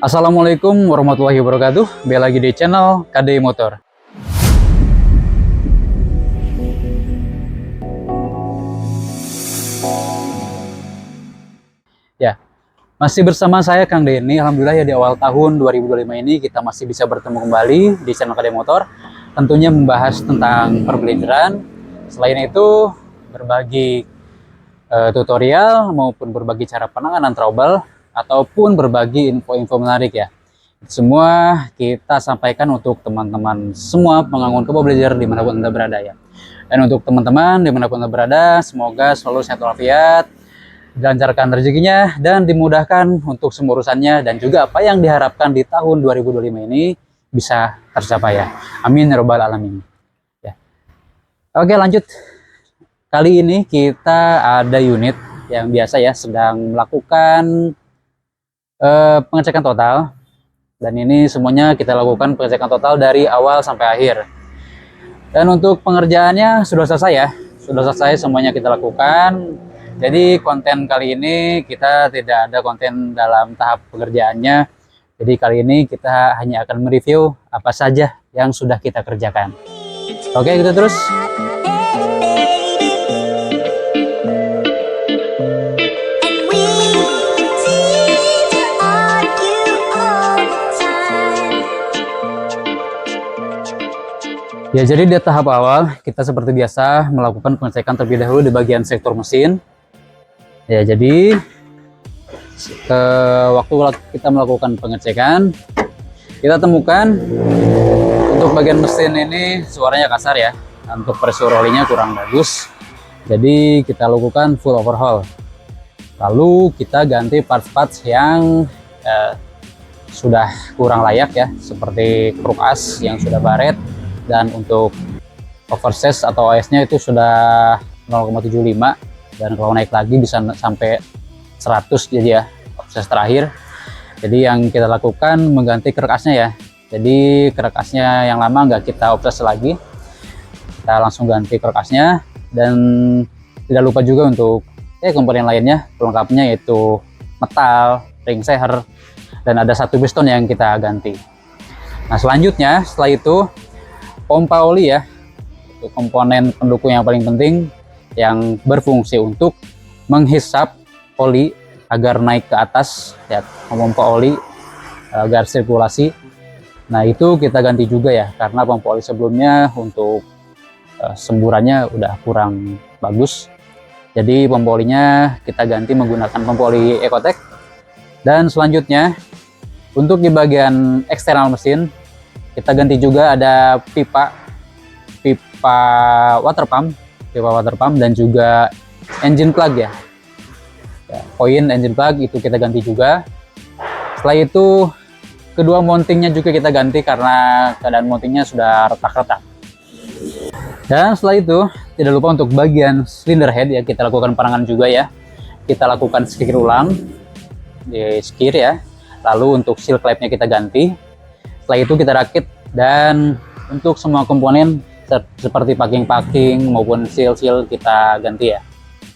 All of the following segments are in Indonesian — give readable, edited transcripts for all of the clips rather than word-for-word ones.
Assalamualaikum warahmatullahi wabarakatuh. Kembali lagi di channel KD Motor. Ya, masih bersama saya Kang Denny. Alhamdulillah ya, di awal tahun 2025 ini kita masih bisa bertemu kembali di channel KD Motor. Tentunya membahas tentang perbelajaran. Selain itu berbagi tutorial maupun berbagi cara penanganan trouble ataupun berbagi info-info menarik ya. Semua kita sampaikan untuk teman-teman semua penggangguan belajar dimanapun Anda berada ya. Dan untuk teman-teman dimanapun Anda berada, semoga selalu sehat walafiat, dilancarkan rezekinya dan dimudahkan untuk semua urusannya, dan juga apa yang diharapkan di tahun 2025 ini bisa tercapai ya. Amin ya rabbal alamin. Ya. Oke, lanjut. Kali ini kita ada unit yang biasa ya sedang melakukan pengecekan total, dan ini semuanya kita lakukan pengecekan total dari awal sampai akhir. Dan untuk pengerjaannya sudah selesai ya, sudah selesai semuanya kita lakukan. Jadi konten kali ini kita tidak ada konten dalam tahap pengerjaannya. Jadi kali ini kita hanya akan mereview apa saja yang sudah kita kerjakan. Oke, kita terus. Ya, jadi di tahap awal kita seperti biasa melakukan pengecekan terlebih dahulu di bagian sektor mesin. Ya, jadi waktu kita melakukan pengecekan, kita temukan untuk bagian mesin ini suaranya kasar ya. Untuk pressure olinya kurang bagus. Jadi kita lakukan full overhaul. Lalu kita ganti parts-parts yang sudah kurang layak ya, seperti kruk as yang sudah baret. Dan untuk oversize atau OS-nya itu sudah 0,75, dan kalau naik lagi bisa sampai 100 jadi ya, oversize terakhir. Jadi yang kita lakukan mengganti kruk asnya ya. Jadi kruk asnya yang lama nggak kita oversize lagi, kita langsung ganti kruk asnya. Dan tidak lupa juga untuk komponen lainnya, pelengkapnya yaitu metal, ring seher, dan ada satu piston yang kita ganti. Nah, selanjutnya setelah itu pompa oli ya, itu komponen pendukung yang paling penting yang berfungsi untuk menghisap oli agar naik ke atas ya, pompa oli agar sirkulasi. Nah, itu kita ganti juga ya, karena pompa oli sebelumnya untuk semburannya udah kurang bagus. Jadi pompa olinya kita ganti menggunakan pompa oli Ecotec. Dan selanjutnya untuk di bagian eksternal mesin kita ganti juga ada pipa water pump dan juga engine plug ya. Koin engine plug itu kita ganti juga. Setelah itu kedua mountingnya juga kita ganti karena keadaan mountingnya sudah retak-retak. Dan setelah itu tidak lupa untuk bagian cylinder head ya, kita lakukan perangan juga ya. Kita lakukan skir ulang di skir ya. Lalu untuk seal clamp-nya kita ganti. Setelah itu kita rakit, dan untuk semua komponen seperti packing maupun seal kita ganti ya.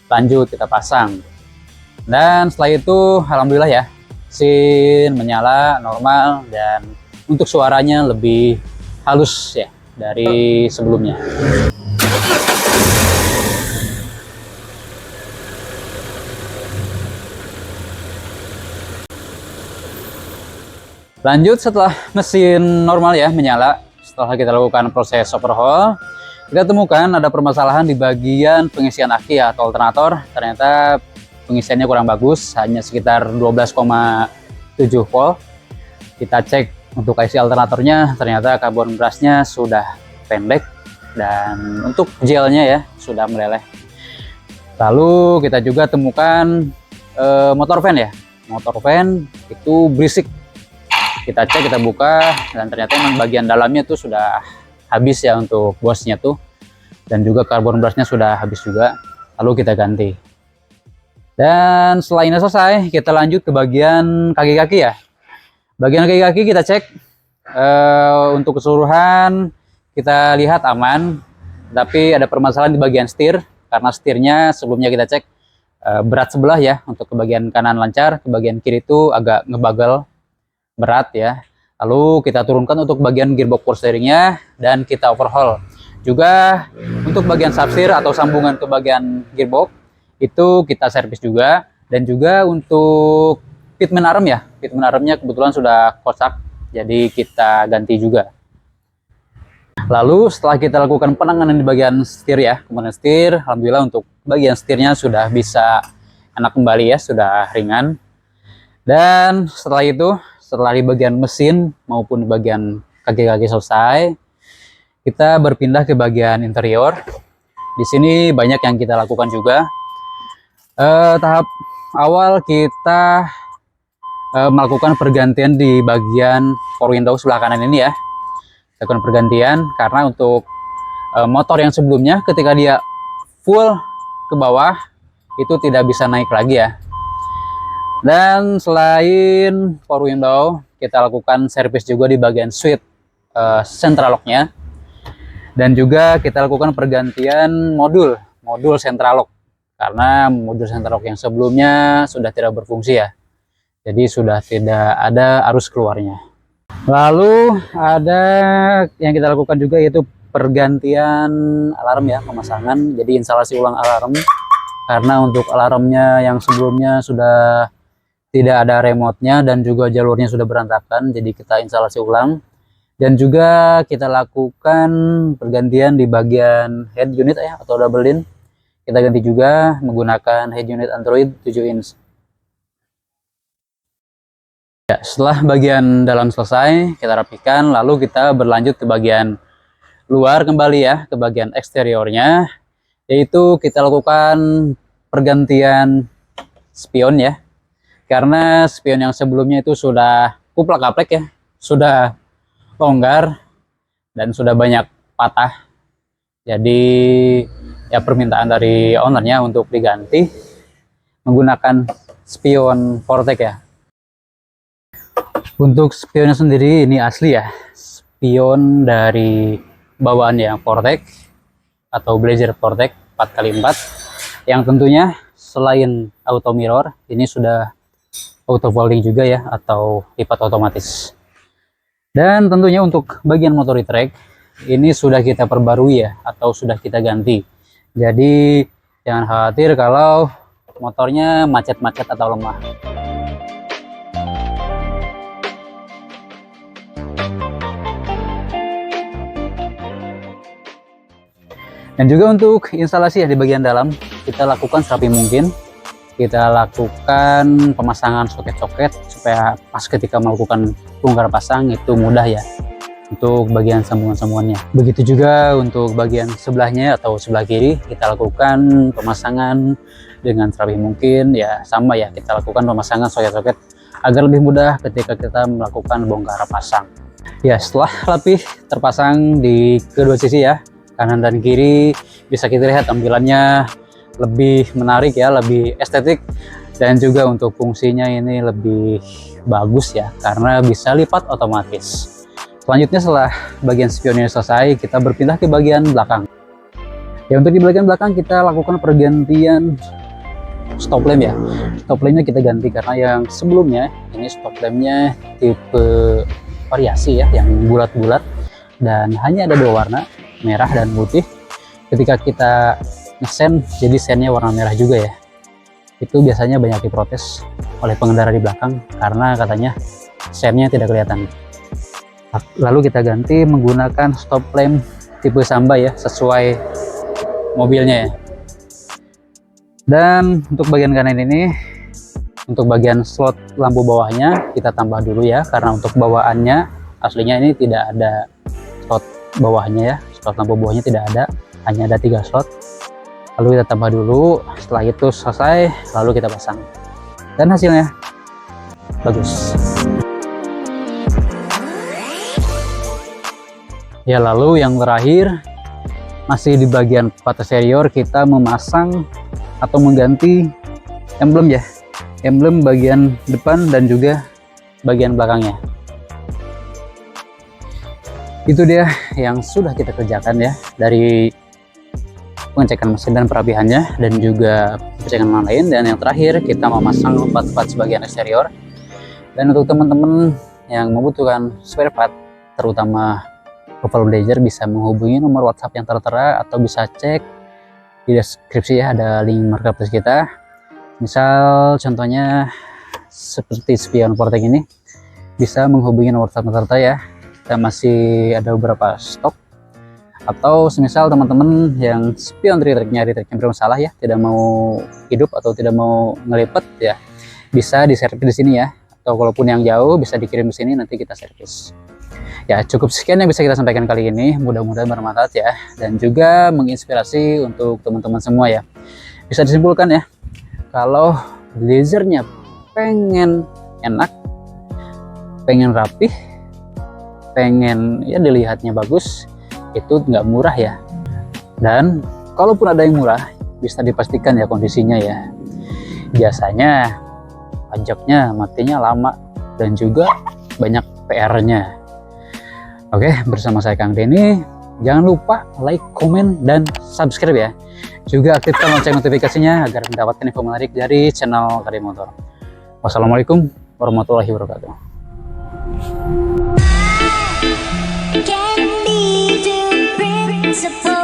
Lanjut kita pasang. Dan setelah itu alhamdulillah ya, mesin menyala normal, dan untuk suaranya lebih halus ya dari sebelumnya. Lanjut, setelah mesin normal ya menyala, setelah kita lakukan proses overhaul, kita temukan ada permasalahan di bagian pengisian aki atau alternator. Ternyata pengisiannya kurang bagus, hanya sekitar 12,7 volt. Kita cek untuk IC alternatornya, ternyata karbon brusnya sudah pendek, dan untuk gelnya ya sudah meleleh. Lalu kita juga temukan motor fan ya, motor fan itu berisik. Kita cek, kita buka, dan ternyata memang bagian dalamnya tuh sudah habis ya untuk bosnya tuh, dan juga karbon brushnya sudah habis juga. Lalu kita ganti. Dan setelah ini selesai, kita lanjut ke bagian kaki-kaki ya. Bagian kaki-kaki kita cek, untuk keseluruhan kita lihat aman, tapi ada permasalahan di bagian setir, karena setirnya sebelumnya kita cek berat sebelah ya. Untuk ke bagian kanan lancar, ke bagian kiri itu agak ngebagal. berat ya. Lalu kita turunkan untuk bagian gearbox power steeringnya dan kita overhaul. Juga untuk bagian subsir atau sambungan ke bagian gearbox itu kita servis juga. Dan juga untuk fitment arm ya, fitment armnya kebetulan sudah kosak, jadi kita ganti juga. Lalu setelah kita lakukan penanganan di bagian setir ya, komponen setir, alhamdulillah untuk bagian setirnya sudah bisa enak kembali ya, sudah ringan. Dan setelah itu, setelah di bagian mesin maupun di bagian kaki-kaki selesai, kita berpindah ke bagian interior. Di sini banyak yang kita lakukan juga. Tahap awal kita melakukan pergantian di bagian power window sebelah kanan ini ya. Lakukan pergantian karena untuk motor yang sebelumnya ketika dia full ke bawah itu tidak bisa naik lagi ya. Dan selain power window, kita lakukan servis juga di bagian switch central lock-nya. Dan juga kita lakukan pergantian modul central lock karena modul central lock yang sebelumnya sudah tidak berfungsi ya. Jadi sudah tidak ada arus keluarnya. Lalu ada yang kita lakukan juga yaitu pergantian alarm ya, pemasangan. Jadi instalasi ulang alarm karena untuk alarmnya yang sebelumnya sudah tidak ada remote-nya dan juga jalurnya sudah berantakan, jadi kita instalasi ulang. Dan juga kita lakukan pergantian di bagian head unit ya atau double din. Kita ganti juga menggunakan head unit Android 7 inch. Ya, setelah bagian dalam selesai, kita rapikan, lalu kita berlanjut ke bagian luar kembali ya, ke bagian eksteriornya, yaitu kita lakukan pergantian spion ya, karena spion yang sebelumnya itu sudah kuplak-kaplek ya, sudah longgar dan sudah banyak patah. Jadi ya permintaan dari ownernya untuk diganti menggunakan spion Vortec ya. Untuk spionnya sendiri ini asli ya, spion dari bawaan yang Vortec atau Blazer Vortec 4x4 yang tentunya selain auto mirror ini sudah auto folding juga ya atau lipat otomatis. Dan tentunya untuk bagian motor retract ini sudah kita perbarui ya atau sudah kita ganti. Jadi jangan khawatir kalau motornya macet-macet atau lemah. Dan juga untuk instalasi ya di bagian dalam kita lakukan serapi mungkin. Kita lakukan pemasangan soket-soket supaya pas ketika melakukan bongkar pasang itu mudah ya untuk bagian sambungan-sambungannya. Begitu juga untuk bagian sebelahnya atau sebelah kiri kita lakukan pemasangan dengan serapi mungkin ya, sama ya, kita lakukan pemasangan soket-soket agar lebih mudah ketika kita melakukan bongkar pasang. Ya, setelah rapih terpasang di kedua sisi ya, kanan dan kiri, bisa kita lihat tampilannya lebih menarik ya, lebih estetik, dan juga untuk fungsinya ini lebih bagus ya karena bisa lipat otomatis. Selanjutnya setelah bagian spionnya selesai, kita berpindah ke bagian belakang ya. Untuk di bagian belakang kita lakukan pergantian stop lamp ya. Stop lampnya kita ganti karena yang sebelumnya ini stop lampnya tipe variasi ya, yang bulat-bulat dan hanya ada dua warna, merah dan putih. Ketika kita ngesen jadi sennya warna merah juga ya, itu biasanya banyak diprotes oleh pengendara di belakang karena katanya sennya tidak kelihatan. Lalu kita ganti menggunakan stop lamp tipe Samba ya, sesuai mobilnya ya. Dan untuk bagian kanan ini, untuk bagian slot lampu bawahnya kita tambah dulu ya, karena untuk bawaannya aslinya ini tidak ada slot bawahnya ya, slot lampu bawahnya tidak ada, hanya ada 3 slot. Lalu kita tambah dulu, setelah itu selesai lalu kita pasang dan hasilnya bagus ya. Lalu yang terakhir masih di bagian part exterior, kita memasang atau mengganti emblem ya, emblem bagian depan dan juga bagian belakangnya. Itu dia yang sudah kita kerjakan ya, dari pengecekan mesin dan perapihannya dan juga pengecekan lain. Dan yang terakhir kita memasang part-part sebagian eksterior. Dan untuk teman-teman yang membutuhkan spare part, terutama Oval Blazer, bisa menghubungi nomor WhatsApp yang tertera atau bisa cek di deskripsi ya, ada link marketplace kita. Misal contohnya seperti spion Portek ini, bisa menghubungi nomor WhatsApp yang tertera ya. Kita masih ada beberapa stok. Atau semisal teman-teman yang spion retriknya bermasalah ya, tidak mau hidup atau tidak mau ngelipet ya, bisa diservis di sini ya. Atau kalaupun yang jauh bisa dikirim ke sini, nanti kita servis. Ya, cukup sekian yang bisa kita sampaikan kali ini. Mudah-mudahan bermanfaat ya, dan juga menginspirasi untuk teman-teman semua ya. Bisa disimpulkan ya, kalau blazernya pengen enak, pengen rapih, pengen ya dilihatnya bagus, itu nggak murah ya. Dan kalaupun ada yang murah, bisa dipastikan ya kondisinya ya. Biasanya pajaknya matinya lama dan juga banyak PR-nya. Oke, bersama saya Kang Denny. Jangan lupa like, komen, dan subscribe ya. Juga aktifkan lonceng notifikasinya agar mendapatkan info menarik dari channel Kade Motor. Wassalamualaikum warahmatullahi wabarakatuh. Can be the principle.